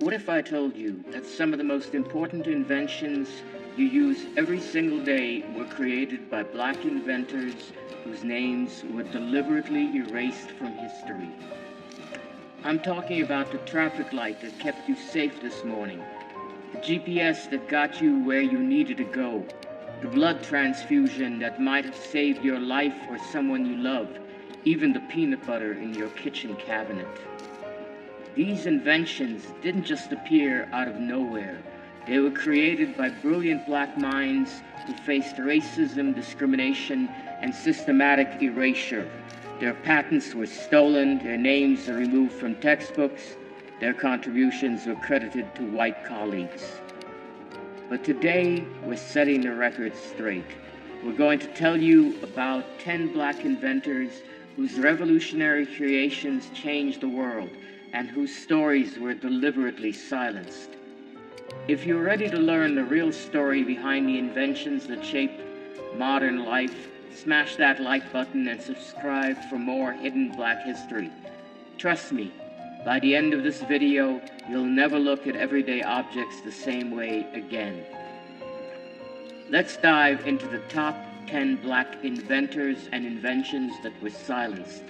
What if I told you that some of the most important inventions you use every single day were created by Black inventors whose names were deliberately erased from history? I'm talking about the traffic light that kept you safe this morning, the GPS that got you where you needed to go, the blood transfusion that might have saved your life or someone you loved, even the peanut butter in your kitchen cabinet. These inventions didn't just appear out of nowhere. They were created by brilliant Black minds who faced racism, discrimination, and systematic erasure. Their patents were stolen, their names are removed from textbooks, their contributions were credited to white colleagues. But today, we're setting the record straight. We're going to tell you about 10 Black inventors whose revolutionary creations changed the world, and whose stories were deliberately silenced. If you're ready to learn the real story behind the inventions that shaped modern life, smash that like button and subscribe for more hidden Black history. Trust me, by the end of this video, you'll never look at everyday objects the same way again. Let's dive into the top 10 Black inventors and inventions that were silenced.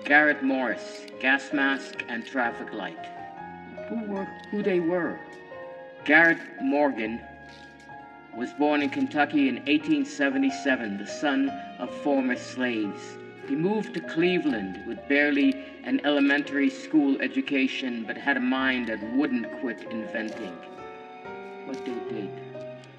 Garrett Morris, gas mask and traffic light. Who they were? Garrett Morgan was born in Kentucky in 1877, the son of former slaves. He moved to Cleveland with barely an elementary school education, but had a mind that wouldn't quit inventing. What they did.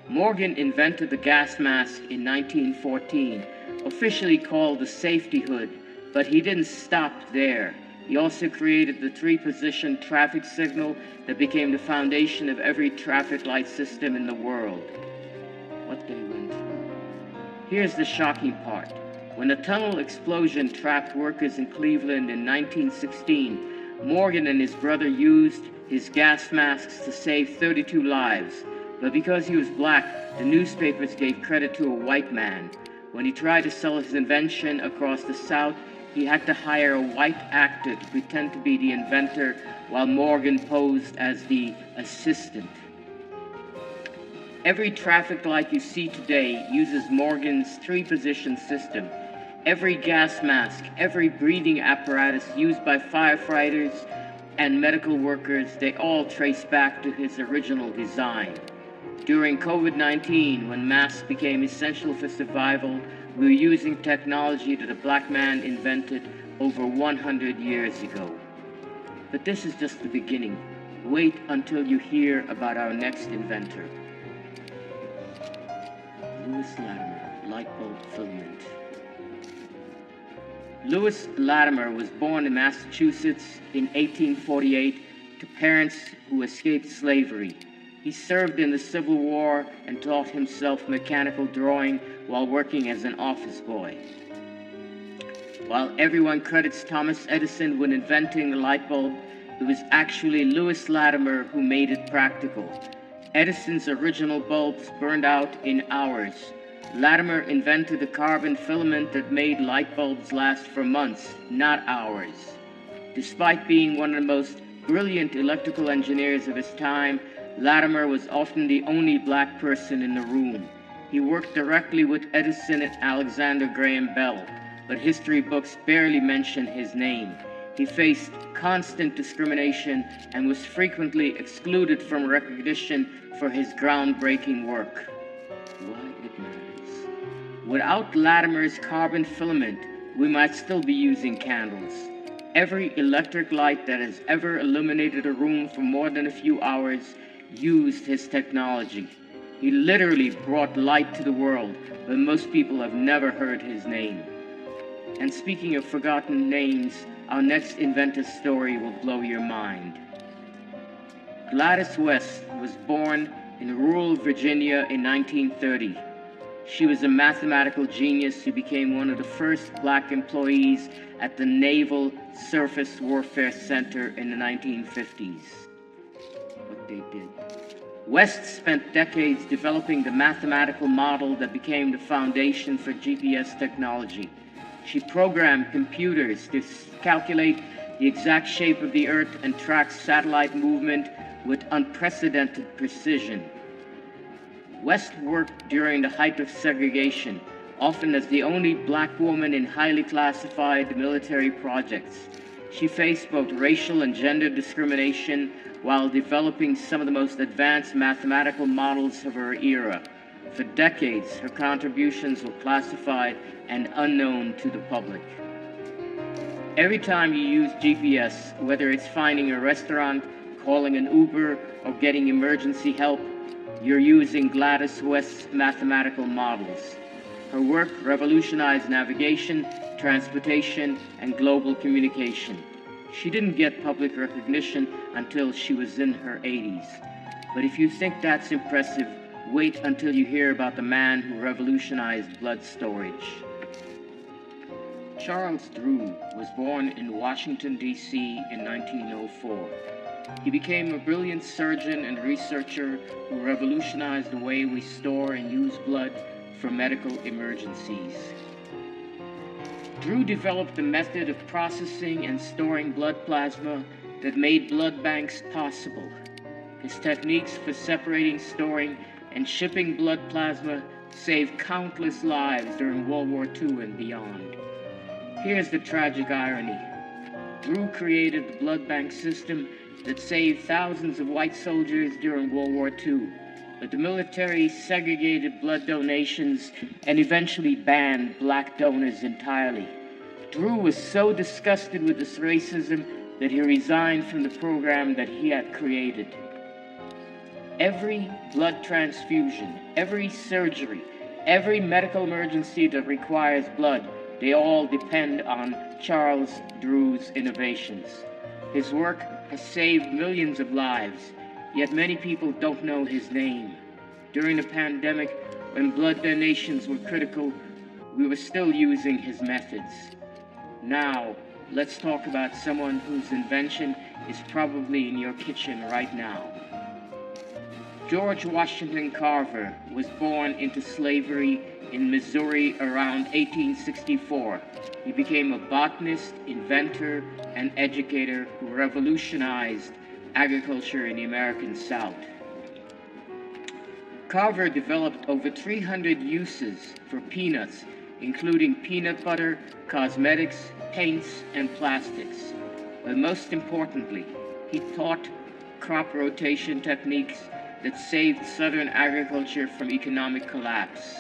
Morgan invented the gas mask in 1914, officially called the safety hood, but he didn't stop there. He also created the three-position traffic signal that became the foundation of every traffic light system in the world. What they went through. Here's the shocking part. When the tunnel explosion trapped workers in Cleveland in 1916, Morgan and his brother used his gas masks to save 32 lives. But because he was Black, the newspapers gave credit to a white man. When he tried to sell his invention across the South, he had to hire a white actor to pretend to be the inventor while Morgan posed as the assistant. Every traffic light you see today uses Morgan's three-position system. Every gas mask, every breathing apparatus used by firefighters and medical workers, they all trace back to his original design. During COVID-19, when masks became essential for survival, we were using technology that a Black man invented over 100 years ago. But this is just the beginning. Wait until you hear about our next inventor. Lewis Latimer, light bulb filament. Lewis Latimer was born in Massachusetts in 1848 to parents who escaped slavery. He served in the Civil War and taught himself mechanical drawing while working as an office boy. While everyone credits Thomas Edison with inventing the light bulb, it was actually Lewis Latimer who made it practical. Edison's original bulbs burned out in hours. Latimer invented a carbon filament that made light bulbs last for months, not hours. Despite being one of the most brilliant electrical engineers of his time, Latimer was often the only Black person in the room. He worked directly with Edison and Alexander Graham Bell, but history books barely mention his name. He faced constant discrimination and was frequently excluded from recognition for his groundbreaking work. Why it matters. Without Latimer's carbon filament, we might still be using candles. Every electric light that has ever illuminated a room for more than a few hours used his technology. He literally brought light to the world, but most people have never heard his name. And speaking of forgotten names, our next inventor's story will blow your mind. Gladys West was born in rural Virginia in 1930. She was a mathematical genius who became one of the first Black employees at the Naval Surface Warfare Center in the 1950s. What they did. West spent decades developing the mathematical model that became the foundation for GPS technology. She programmed computers to calculate the exact shape of the Earth, and tracks satellite movement with unprecedented precision. West worked during the height of segregation, often as the only black woman in highly classified military projects. She faced both racial and gender discrimination while developing some of the most advanced mathematical models of her era. For decades, her contributions were classified and unknown to the public. Every time you use GPS, whether it's finding a restaurant, calling an Uber, or getting emergency help, you're using Gladys West's mathematical models. Her work revolutionized navigation, transportation, and global communication. She didn't get public recognition until she was in her 80s. But if you think that's impressive, wait until you hear about the man who revolutionized blood storage. Charles Drew was born in Washington, D.C. in 1904. He became a brilliant surgeon and researcher who revolutionized the way we store and use blood for medical emergencies. Drew developed a method of processing and storing blood plasma that made blood banks possible. His techniques for separating, storing, and shipping blood plasma saved countless lives during World War II and beyond. Here's the tragic irony. Drew created the blood bank system that saved thousands of white soldiers during World War II, but the military segregated blood donations and eventually banned black donors entirely. Drew was so disgusted with this racism that he resigned from the program that he had created. Every blood transfusion, every surgery, every medical emergency that requires blood, they all depend on Charles Drew's innovations. His work has saved millions of lives, yet many people don't know his name. During the pandemic, when blood donations were critical, we were still using his methods. Now, let's talk about someone whose invention is probably in your kitchen right now. George Washington Carver was born into slavery in Missouri around 1864. He became a botanist, inventor, and educator who revolutionized agriculture in the American South. Carver developed over 300 uses for peanuts, including peanut butter, cosmetics, paints, and plastics. But most importantly, he taught crop rotation techniques that saved Southern agriculture from economic collapse.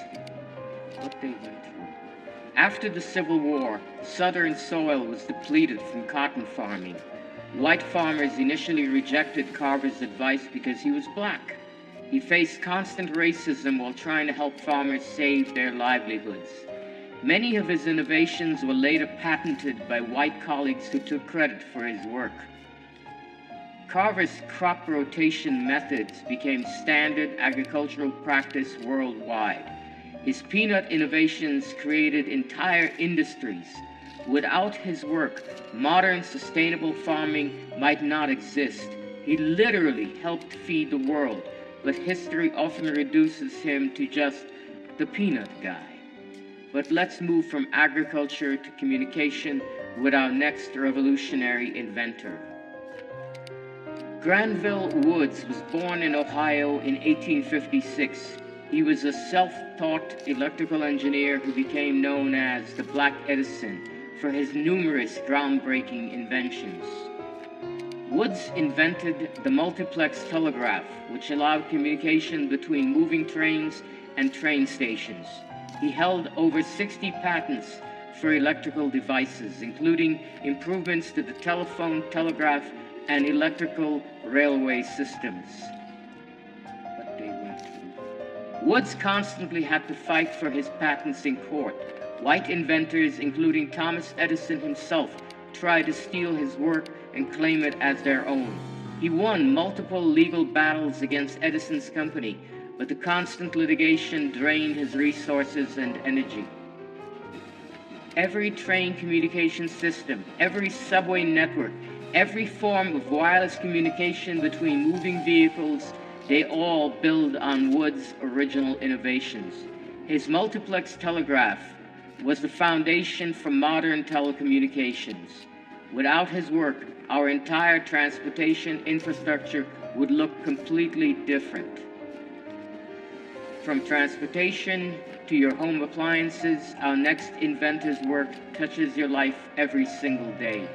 What they went through. After the Civil War, Southern soil was depleted from cotton farming. White farmers initially rejected Carver's advice because he was black. He faced constant racism while trying to help farmers save their livelihoods. Many of his innovations were later patented by white colleagues who took credit for his work. Carver's crop rotation methods became standard agricultural practice worldwide. His peanut innovations created entire industries. Without his work, modern sustainable farming might not exist. He literally helped feed the world, but history often reduces him to just the peanut guy. But let's move from agriculture to communication with our next revolutionary inventor. Granville Woods was born in Ohio in 1856. He was a self-taught electrical engineer who became known as the Black Edison for his numerous groundbreaking inventions. Woods invented the multiplex telegraph, which allowed communication between moving trains and train stations. He held over 60 patents for electrical devices, including improvements to the telephone, telegraph, and electrical railway systems. What they went through. Woods constantly had to fight for his patents in court. White inventors, including Thomas Edison himself, tried to steal his work and claim it as their own. He won multiple legal battles against Edison's company, but the constant litigation drained his resources and energy. Every train communication system, every subway network, every form of wireless communication between moving vehicles, they all build on Woods' original innovations. His multiplex telegraph was the foundation for modern telecommunications. Without his work, our entire transportation infrastructure would look completely different. From transportation to your home appliances, our next inventor's work touches your life every single day.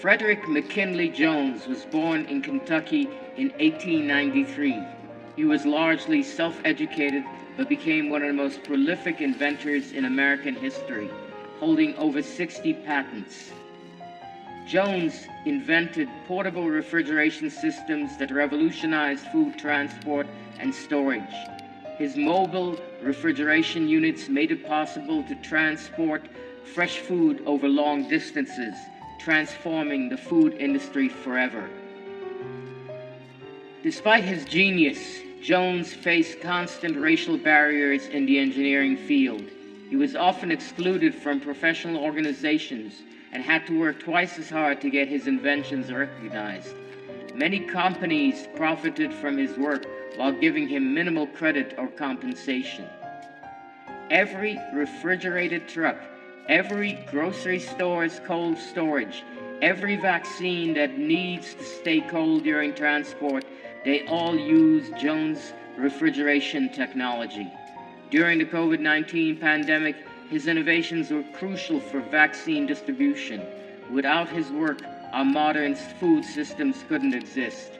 Frederick McKinley Jones was born in Kentucky in 1893. He was largely self-educated, but became one of the most prolific inventors in American history, holding over 60 patents. Jones invented portable refrigeration systems that revolutionized food transport and storage. His mobile refrigeration units made it possible to transport fresh food over long distances, transforming the food industry forever. Despite his genius, Jones faced constant racial barriers in the engineering field. He was often excluded from professional organizations and had to work twice as hard to get his inventions recognized. Many companies profited from his work while giving him minimal credit or compensation. Every refrigerated truck, every grocery store's cold storage, every vaccine that needs to stay cold during transport, they all use Jones' refrigeration technology. During the COVID-19 pandemic, his innovations were crucial for vaccine distribution. Without his work, our modern food systems couldn't exist.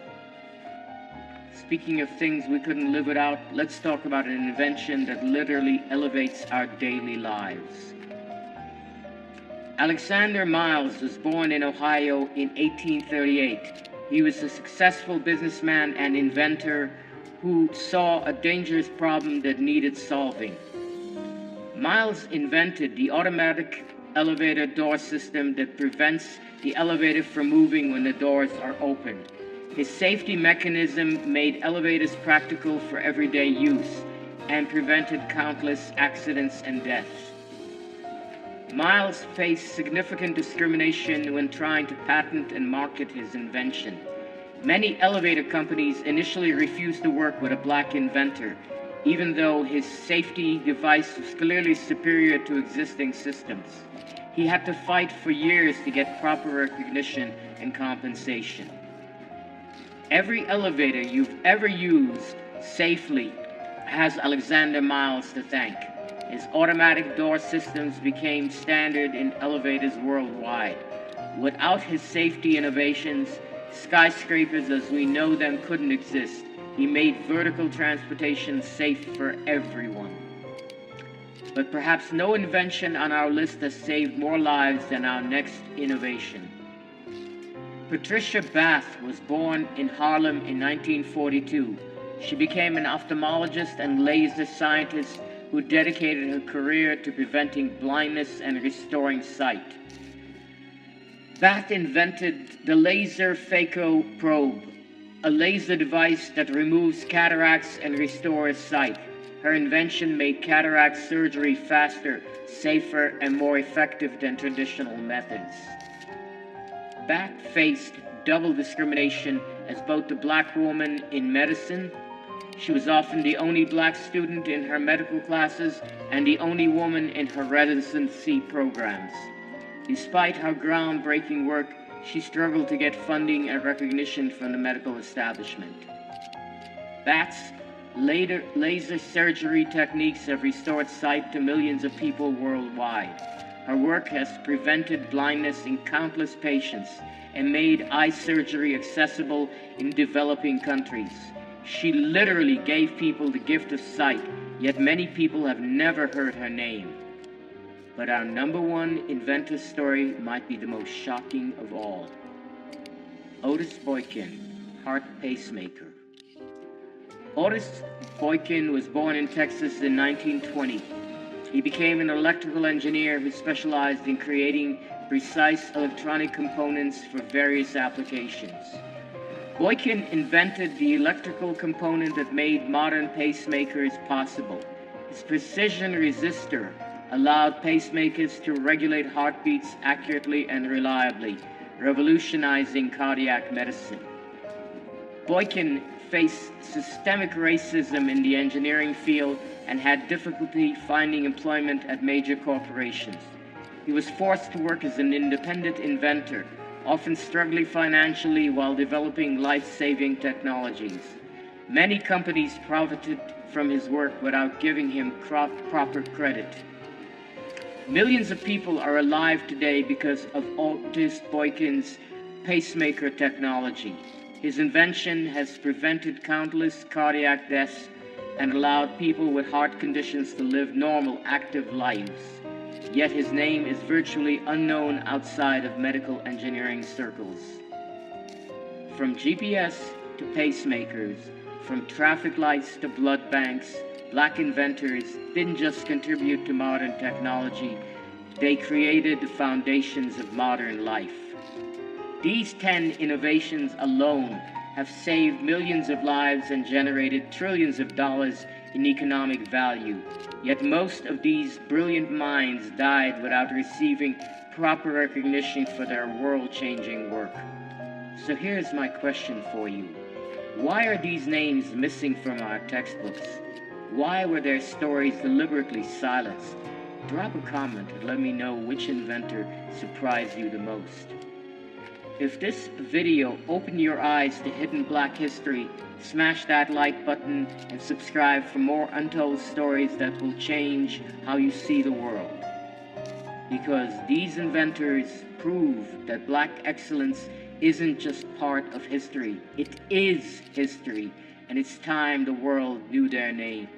Speaking of things we couldn't live without, let's talk about an invention that literally elevates our daily lives. Alexander Miles was born in Ohio in 1838. He was a successful businessman and inventor who saw a dangerous problem that needed solving. Miles invented the automatic elevator door system that prevents the elevator from moving when the doors are open. His safety mechanism made elevators practical for everyday use and prevented countless accidents and deaths. Miles faced significant discrimination when trying to patent and market his invention. Many elevator companies initially refused to work with a black inventor, even though his safety device was clearly superior to existing systems. He had to fight for years to get proper recognition and compensation. Every elevator you've ever used safely has Alexander Miles to thank. His automatic door systems became standard in elevators worldwide. Without his safety innovations, skyscrapers as we know them couldn't exist. He made vertical transportation safe for everyone. But perhaps no invention on our list has saved more lives than our next innovation. Patricia Bath was born in Harlem in 1942. She became an ophthalmologist and laser scientist who dedicated her career to preventing blindness and restoring sight. Bath invented the laser phaco probe, a laser device that removes cataracts and restores sight. Her invention made cataract surgery faster, safer, and more effective than traditional methods. Bath faced double discrimination as both a black woman in medicine. She was often the only black student in her medical classes and the only woman in her residency programs. Despite her groundbreaking work, she struggled to get funding and recognition from the medical establishment. Bath's laser surgery techniques have restored sight to millions of people worldwide. Her work has prevented blindness in countless patients and made eye surgery accessible in developing countries. She literally gave people the gift of sight, yet many people have never heard her name. But our number one inventor story might be the most shocking of all. Otis Boykin, heart pacemaker. Otis Boykin was born in Texas in 1920. He became an electrical engineer who specialized in creating precise electronic components for various applications. Boykin invented the electrical component that made modern pacemakers possible. His precision resistor allowed pacemakers to regulate heartbeats accurately and reliably, revolutionizing cardiac medicine. Boykin faced systemic racism in the engineering field and had difficulty finding employment at major corporations. He was forced to work as an independent inventor, often struggling financially while developing life-saving technologies. Many companies profited from his work without giving him proper credit. Millions of people are alive today because of August Boykin's pacemaker technology. His invention has prevented countless cardiac deaths and allowed people with heart conditions to live normal, active lives. Yet his name is virtually unknown outside of medical engineering circles. From GPS to pacemakers, from traffic lights to blood banks, Black inventors didn't just contribute to modern technology, they created the foundations of modern life. These 10 innovations alone have saved millions of lives and generated trillions of dollars in economic value. Yet most of these brilliant minds died without receiving proper recognition for their world-changing work. So here's my question for you. Why are these names missing from our textbooks? Why were their stories deliberately silenced? Drop a comment and let me know which inventor surprised you the most. If this video opened your eyes to hidden Black history, smash that like button and subscribe for more untold stories that will change how you see the world. Because these inventors prove that Black excellence isn't just part of history, it is history, and it's time the world knew their name.